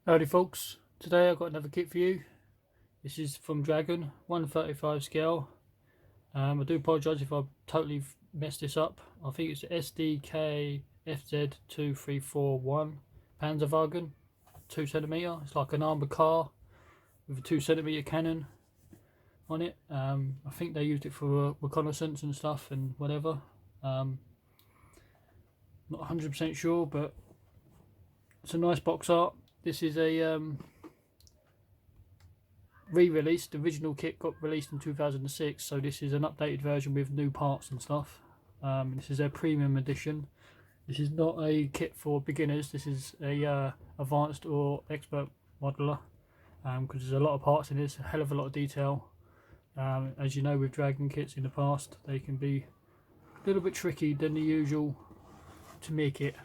Howdy folks, today I've got another kit for you. This is from Dragon, 135 scale. I do apologise if I've totally messed this up. I think it's the Sd.Kfz 2341 Panzerspähwagen, 2cm. It's like an armoured car with a 2cm cannon on it. I think they used it for reconnaissance and stuff and whatever. Not 100% sure, but it's a nice box art. This is a re-release. The original kit got released in 2006, so this is an updated version with new parts and stuff. This is a premium edition. This is not a kit for beginners. This is a advanced or expert modeler, because there's a lot of parts in this, a hell of a lot of detail. As you know, with Dragon kits in the past, they can be a little bit tricky than the usual to make it.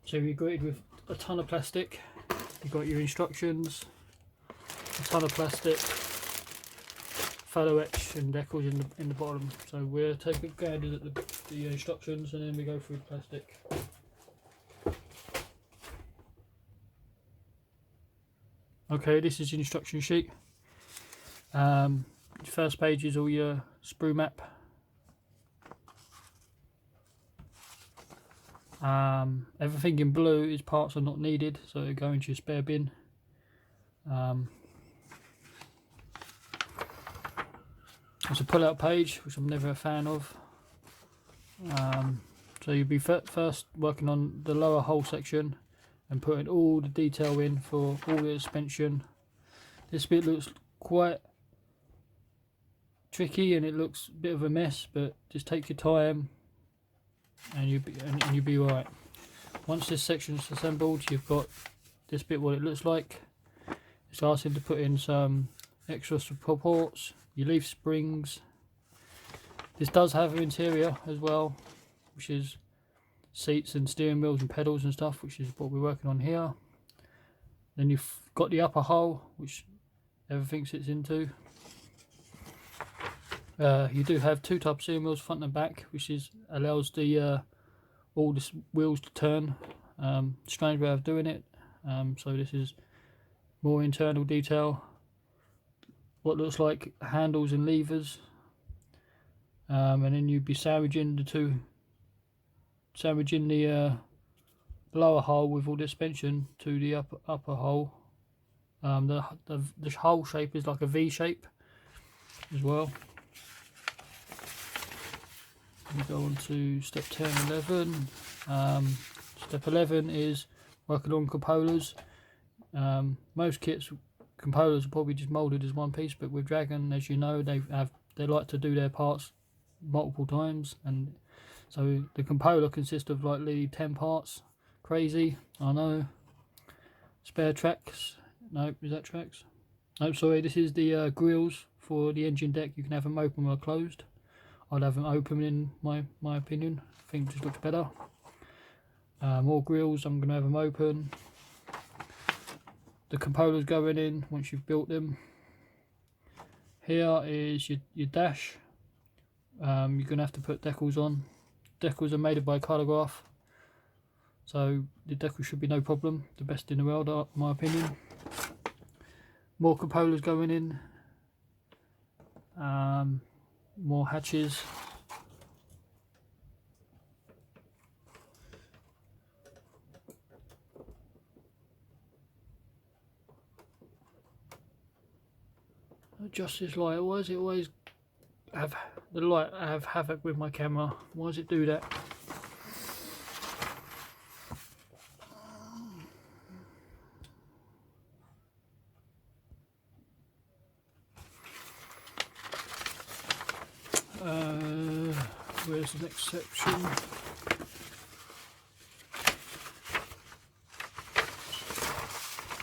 So you're greeted with a ton of plastic. You've got your instructions, a ton of plastic, photo etch and decals in the bottom. So we'll take a gander at the instructions and then we go through the plastic. Okay, this is the instruction sheet. The first page is all your sprue map. Everything in blue is parts are not needed, so they go into your spare bin. It's a pull-out page, which I'm never a fan of. So you'll be first working on the lower hull section and putting all the detail in for all the suspension. This bit looks quite tricky and it looks a bit of a mess, but just take your time and you'll be alright. Once this section's assembled, you've got this bit what it looks like. It's asking to put in some extra supports, your leaf springs. This does have an interior as well, which is seats and steering wheels and pedals and stuff, which is what we're working on here. Then you've got the upper hull, which everything sits into. You do have two type steering wheels, front and back, which allows the all the wheels to turn. Strange way of doing it. So this is more internal detail. What looks like handles and levers, and then you'd be sandwiching the lower hull with all the suspension to the upper hull. The hull shape is like a V shape as well. We go on to step 10 and 11. Step 11 is working on cupolars. Most kits, cupolars are probably just moulded as one piece, but with Dragon, as you know, they like to do their parts multiple times, and so the cupola consists of like 10 parts. Crazy, I know. Spare tracks. No, is that tracks? No, sorry, this is the grills for the engine deck. You can have them open or closed. I'd have them open in my opinion. I think it just looks better. More grills, I'm going to have them open. The cupolas going in once you've built them. Here is your dash. You're going to have to put decals on. Decals are made by Cartograph, so the decal should be no problem. The best in the world, in my opinion. More cupolas going in. More hatches. Adjust this light. Why does it always have the light have havoc with my camera? Why does it do that? Where's the next section?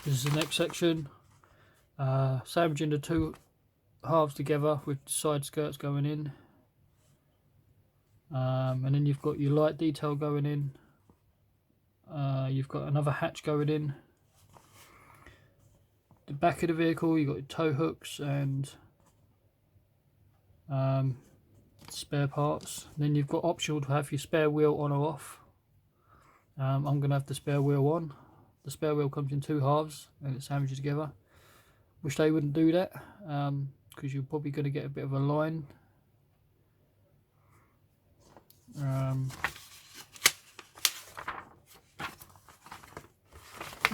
This is the next section. Sandwiching the two halves together with side skirts going in. And then you've got your light detail going in. You've got another hatch going in. The back of the vehicle, you've got your tow hooks and spare parts. Then you've got optional to have your spare wheel on or off. I'm going to have the spare wheel on. the spare wheel comes in 2 halves and it sandwiches together. Wish they wouldn't do that, because you're probably going to get a bit of a line.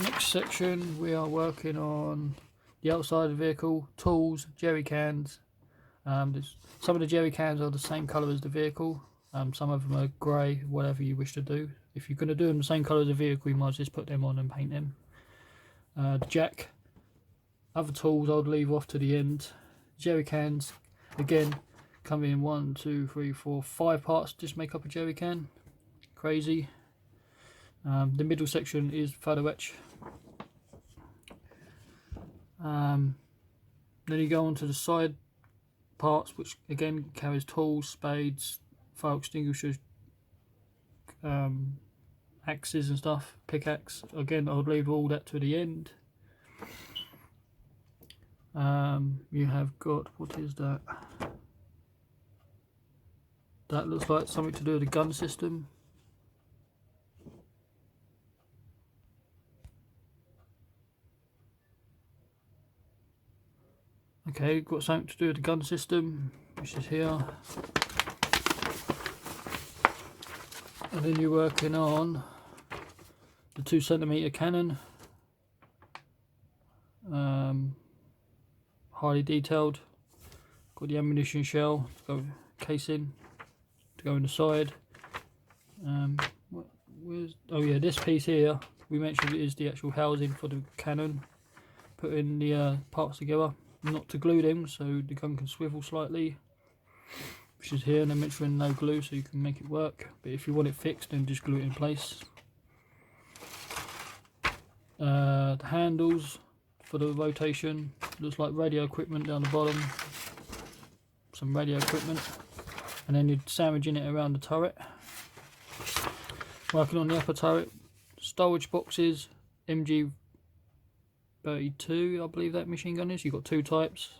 Next section, we are working on the outside of the vehicle, tools, jerry cans. Some of the jerry cans are the same colour as the vehicle. Some of them are grey, whatever you wish to do. If you're going to do them the same colour as the vehicle, you might just put them on and paint them. The jack, other tools I'd leave off to the end. Jerry cans, again, come in 1, 2, 3, 4, 5 parts, just make up a jerry can. Crazy. The middle section is photo etch. Then you go on to the side parts, which again carries tools, spades, fire extinguishers, axes and stuff, pickaxe. Again, I'll leave all that to the end. You have got, what is that? That looks like something to do with the gun system. Okay, got something to do with the gun system, which is here. And then you're working on the 2cm cannon. Highly detailed. Got the ammunition shell to go casing to go in the side. Oh yeah, this piece here we mentioned it is the actual housing for the cannon. Putting the parts together, not to glue them, so the gun can swivel slightly, which is here, and I'm mentioning no glue so you can make it work, but if you want it fixed then just glue it in place. The handles for the rotation, looks like radio equipment down the bottom, some radio equipment, and then you're sandwiching it around the turret. Working on the upper turret, storage boxes, MG 32, I believe that machine gun is. You've got 2 types,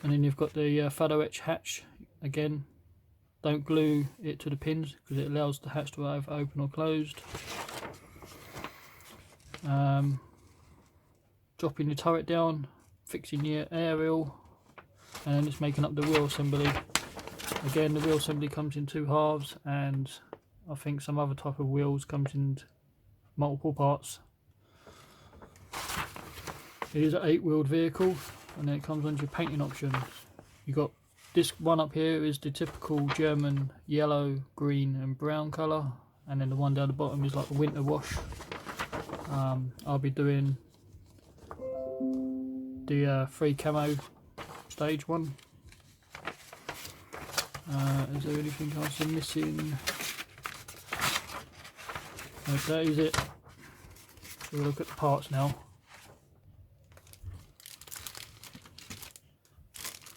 and then you've got the photo etch hatch. Again, don't glue it to the pins because it allows the hatch to either open or closed. Dropping the turret down, fixing the aerial, and then just making up the wheel assembly. Again, the wheel assembly comes in 2 halves, and I think some other type of wheels comes in multiple parts. It is an 8-wheeled vehicle, and then it comes on to your painting options. You got this one up here is the typical German yellow, green and brown colour, and then the one down the bottom is like a winter wash. I'll be doing the 3 camo stage one. Is there anything else I'm missing? No, that is it. So we'll look at the parts now.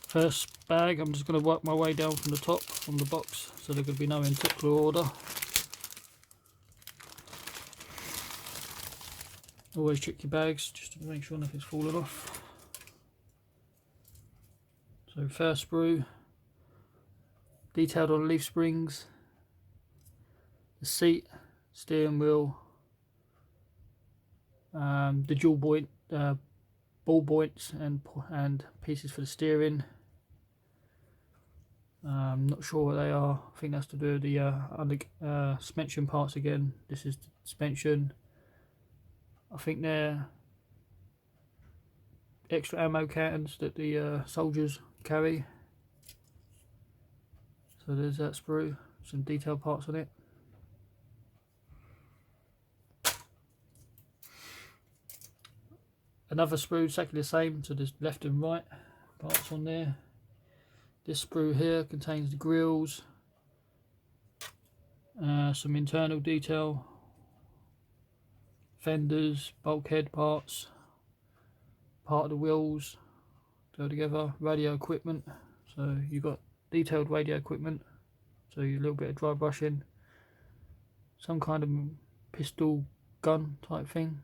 First bag, I'm just going to work my way down from the top, from the box, so they're going to be no in particular order. Always check your bags just to make sure nothing's fallen off. So first sprue, detailed on leaf springs, the seat, steering wheel, the dual point, ball points and pieces for the steering. Not sure what they are. I think that's to do with the suspension parts again. This is the suspension. I think they're extra ammo cans that the soldiers carry. So there's that sprue, some detailed parts on it. Another sprue, exactly the same, so there's left and right parts on there. This sprue here contains the grills, some internal detail, fenders, bulkhead parts, part of the wheels go together, radio equipment. So you've got detailed radio equipment, so a little bit of dry brushing, some kind of pistol gun type thing.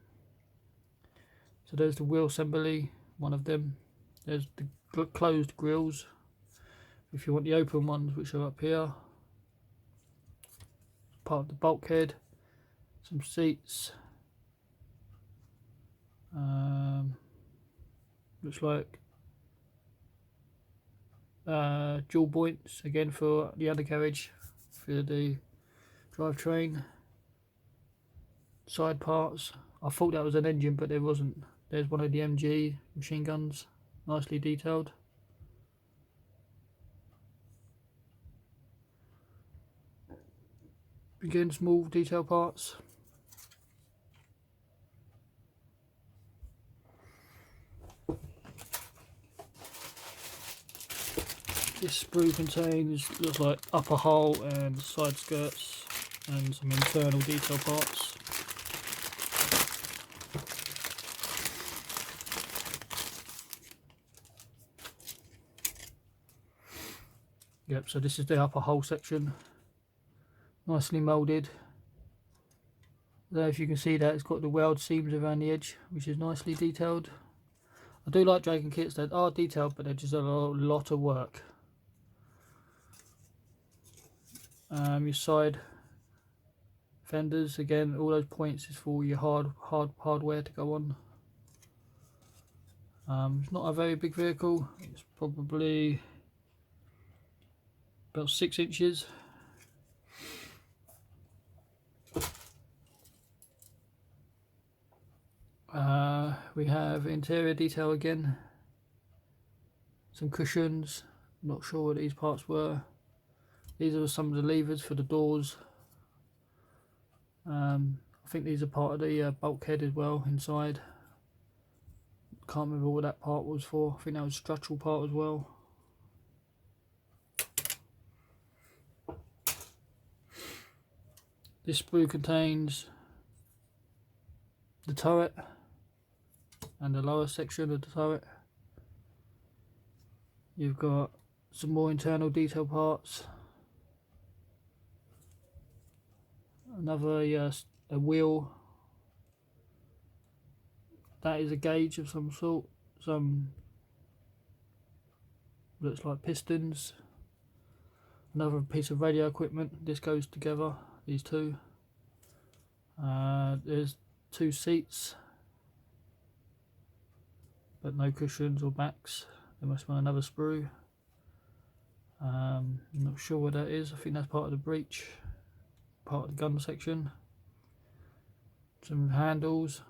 So there's the wheel assembly, one of them. There's the closed grills. If you want the open ones, which are up here, part of the bulkhead, some seats, Looks like dual points again for the undercarriage for the drivetrain. Side parts, I thought that was an engine, but there wasn't. There's one of the MG machine guns, nicely detailed. Again, small detail parts. This sprue contains, looks like upper hull and side skirts and some internal detail parts. Yep, so this is the upper hull section, nicely moulded. I don't know if you can see that, it's got the weld seams around the edge, which is nicely detailed. I do like Dragon kits that are detailed, but they're just a lot of work. Your side fenders, again, all those points is for your hardware to go on. It's not a very big vehicle, it's probably about 6 inches. We have interior detail again, some cushions, not sure what these parts were. These are some of the levers for the doors. I think these are part of the bulkhead as well inside. Can't remember what that part was for. I think that was a structural part as well. This sprue contains the turret and the lower section of the turret. You've got some more internal detail parts. Another a wheel. That is a gauge of some sort. Some looks like pistons. Another piece of radio equipment. This goes together, these two. There's 2 seats, but no cushions or backs. There must be another sprue. I'm not sure what that is. I think that's part of the breech, part of the gun section. Some handles.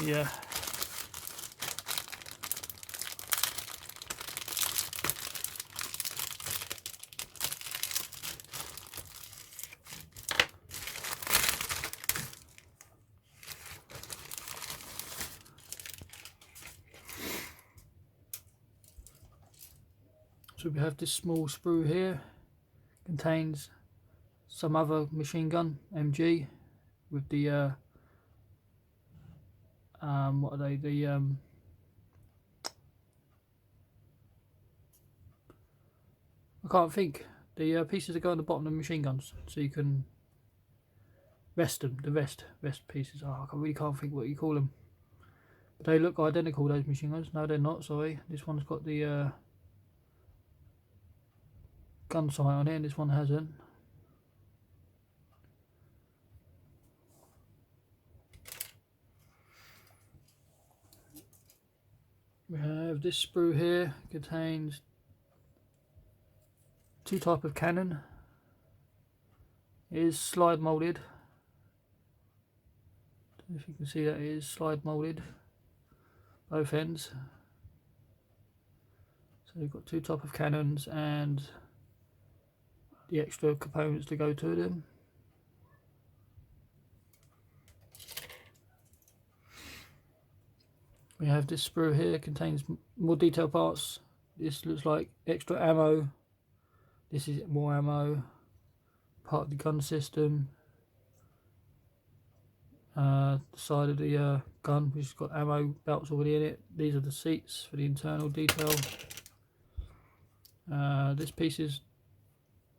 Yeah. So we have this small sprue here, contains some other machine gun, MG, with the what are they? The I can't think. The pieces that go on the bottom of the machine guns, so you can rest them. The rest pieces. Oh, I really can't think what you call them. But they look identical, those machine guns. No, they're not. Sorry, this one's got the gun sight on it, and this one hasn't. We have this sprue here, contains 2 types of cannon. It is slide moulded. Don't know if you can see that it is slide moulded, both ends. So we've got 2 types of cannons and the extra components to go to them. We have this sprue here, contains more detail parts. This looks like extra ammo. This is more ammo. Part of the gun system. The side of the gun, which has got ammo belts already in it. These are the seats for the internal detail. This piece is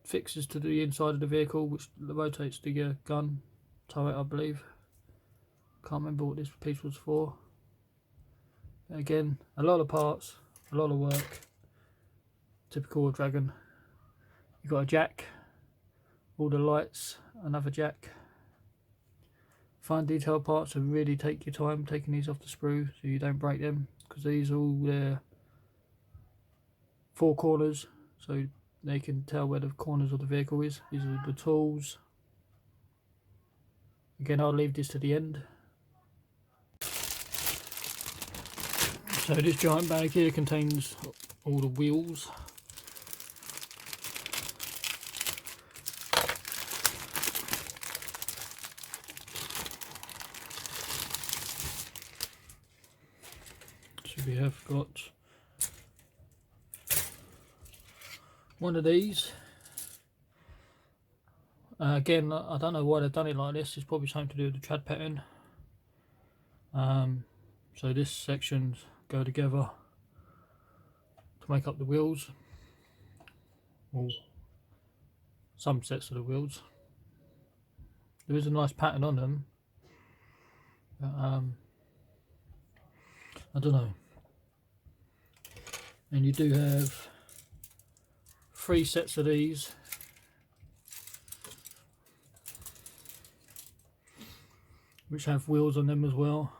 fixes to the inside of the vehicle, which rotates the gun turret, I believe. Can't remember what this piece was for. Again, a lot of parts, a lot of work. Typical of Dragon. You've got a jack, all the lights, another jack. Fine detail parts, so really take your time taking these off the sprue so you don't break them, because these are all their 4 corners, so they can tell where the corners of the vehicle is. These are the tools. Again, I'll leave this to the end. So this giant bag here contains all the wheels. So we have got one of these. Again, I don't know why they've done it like this. It's probably something to do with the trad pattern. So this sections go together to make up the wheels, or some sets of the wheels. There is a nice pattern on them, but I don't know. And you do have 3 sets of these, which have wheels on them as well.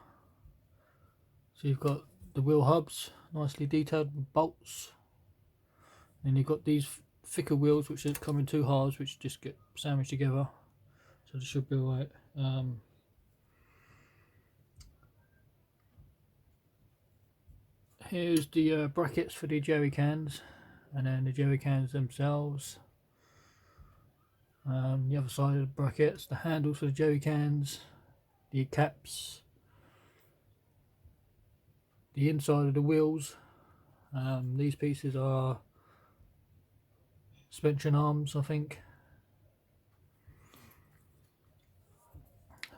So you've got the wheel hubs, nicely detailed with bolts. And you've got these thicker wheels which come in 2 halves, which just get sandwiched together. So this should be alright. Here's the brackets for the jerry cans, and then the jerry cans themselves. The other side of the brackets, the handles for the jerry cans, the caps, the inside of the wheels. These pieces are suspension arms, I think.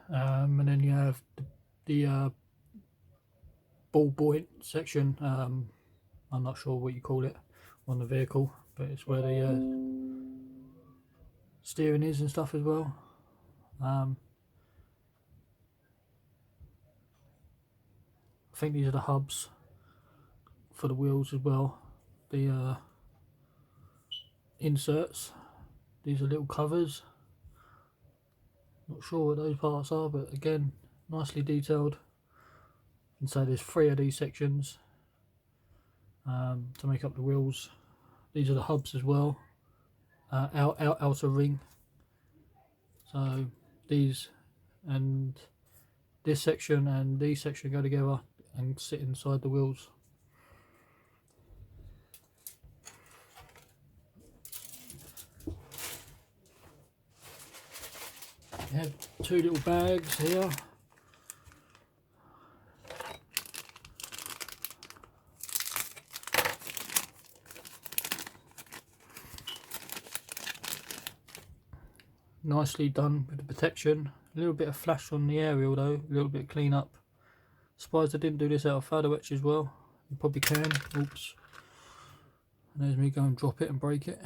And then you have the ball point section. I'm not sure what you call it on the vehicle, but it's where the steering is and stuff as well. I think these are the hubs for the wheels as well. The inserts, these are little covers. Not sure what those parts are, but again, nicely detailed. And so there's 3 of these sections to make up the wheels. These are the hubs as well, outer ring. So these and this section and these section go together and sit inside the wheels. You have 2 little bags here. Nicely done with the protection. A little bit of flash on the aerial though, a little bit of clean up. Surprised I didn't do this out of photo etch as well. You probably can. Oops. There's me go and drop it and break it.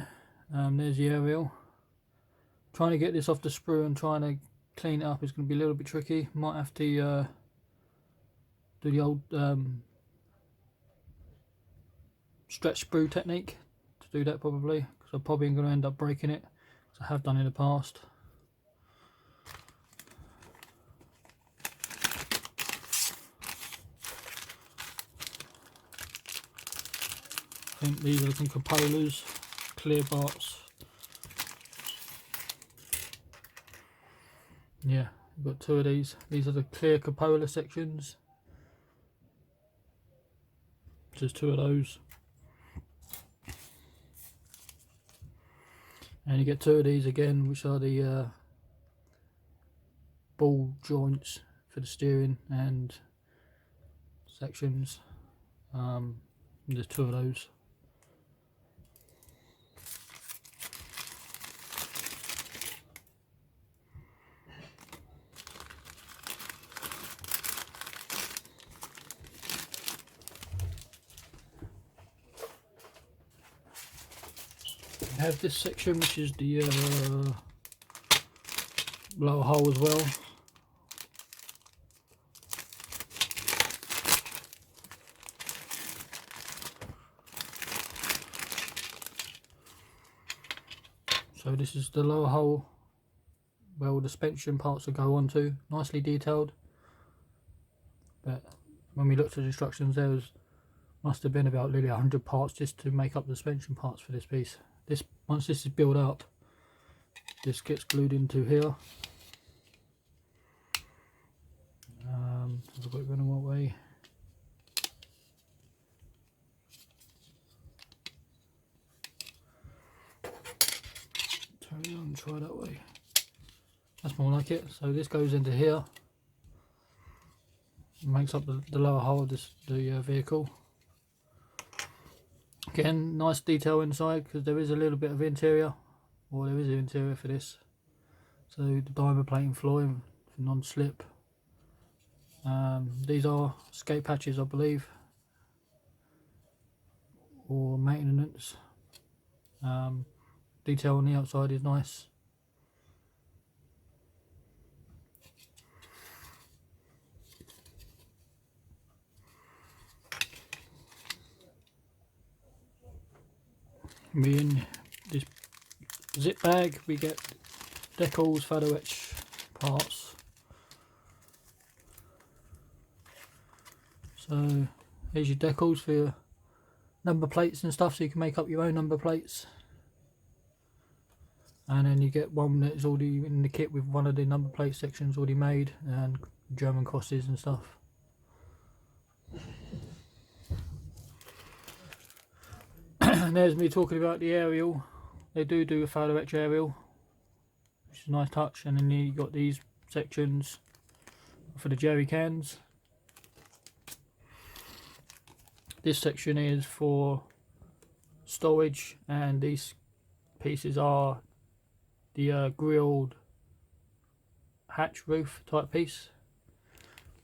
There's the aerial. Trying to get this off the sprue and trying to clean it up is going to be a little bit tricky. Might have to do the old stretch sprue technique to do that probably, because I'm probably going to end up breaking it, as I have done in the past. I think these are some cupolas, clear parts. Yeah, we've got 2 of these. These are the clear cupola sections. Just 2 of those. And you get 2 of these again, which are the ball joints for the steering and sections. There's 2 of those. I have this section, which is the blower hole as well. So this is the lower hole where all the suspension parts will go onto, nicely detailed. But when we looked at the instructions, there must have been about nearly 100 parts just to make up the suspension parts for this piece. Once this is built up, this gets glued into here. Have a quick run what way. Turn it on, try that way. That's more like it. So this goes into here, makes up the lower hull of the vehicle. Again, nice detail inside because there is a little bit of interior, or there is an interior for this. So the diamond plating flooring for non-slip. These are escape hatches, I believe, or maintenance. Detail on the outside is nice. In this zip bag we get Decals photo etch parts. So here's your decals for your number plates and stuff, so you can make up your own number plates. And then you get one that's already in the kit with one of the number plate sections already made, and German crosses and stuff. And there's me talking about the aerial. They do a photo etch aerial, which is a nice touch. And then you got these sections for the jerry cans. This section is for storage, and these pieces are the grilled hatch roof type piece.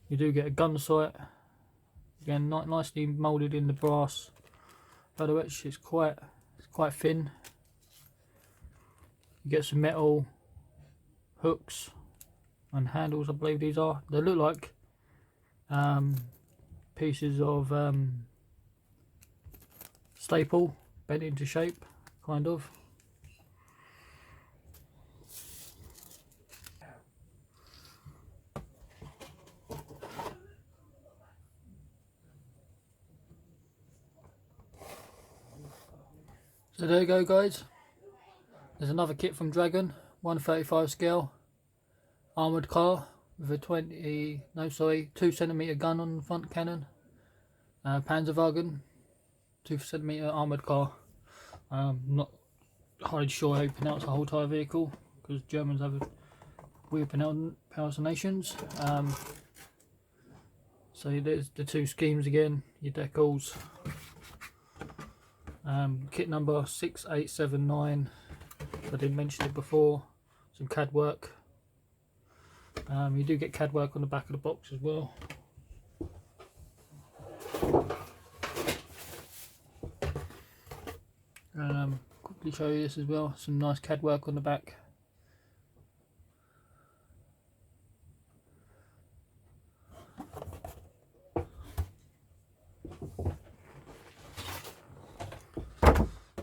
You do get a gun sight, again nicely moulded in the brass photo etch. It's quite thin. You get some metal hooks and handles, I believe these are. They look like pieces of staple bent into shape, kind of. So there you go, guys. There's another kit from Dragon, 1/35 scale, armoured car with a 2cm gun on the front cannon. Panzerspähwagen, 2cm armoured car. Not hardly sure how you pronounce the whole entire vehicle, because Germans have weird pronunciations. So there's the two schemes again, your decals. Kit number 6879, I didn't mention it before. Some CAD work. You do get CAD work on the back of the box as well. Quickly show you this as well, some nice CAD work on the back.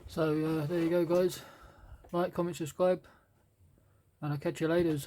So there you go, guys. Like, comment, subscribe, and I'll catch you later.